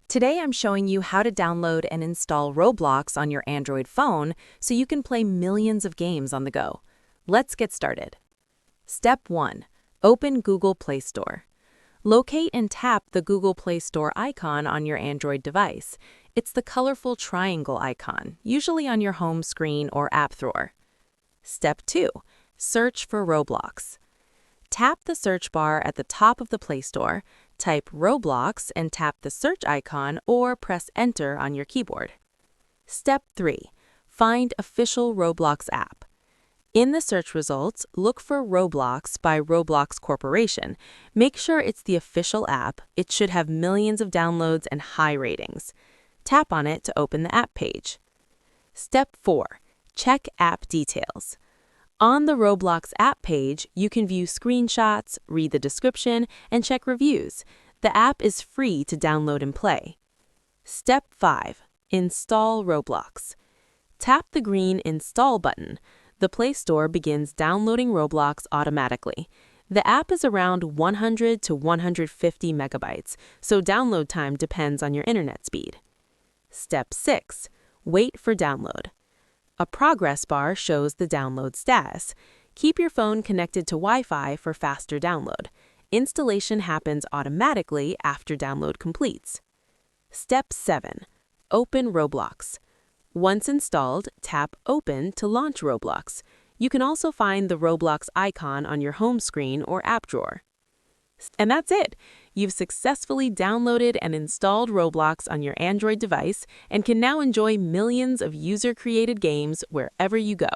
Today I'm showing you how to download and install Roblox on your Android phone so you can play millions of games on the go. Let's get started. Step 1. Open Google Play Store. Locate and tap the Google Play Store icon on your Android device. It's the colorful triangle icon, usually on your home screen or app drawer. Step 2. Search for Roblox. Tap the search bar at the top of the Play Store, type Roblox and tap the search icon or press Enter on your keyboard. Step 3. Find official Roblox app. In the search results, look for Roblox by Roblox Corporation. Make sure it's the official app. It should have millions of downloads and high ratings. Tap on it to open the app page. Step 4. Check app details. On the Roblox app page, you can view screenshots, read the description, and check reviews. The app is free to download and play. Step 5. Install Roblox. Tap the green Install button. The Play Store begins downloading Roblox automatically. The app is around 100 to 150 megabytes, so download time depends on your internet speed. Step 6. Wait for download. A progress bar shows the download status. Keep your phone connected to Wi-Fi for faster download. Installation happens automatically after download completes. Step 7. Open Roblox. Once installed, tap Open to launch Roblox. You can also find the Roblox icon on your home screen or app drawer. And that's it! You've successfully downloaded and installed Roblox on your Android device and can now enjoy millions of user-created games wherever you go.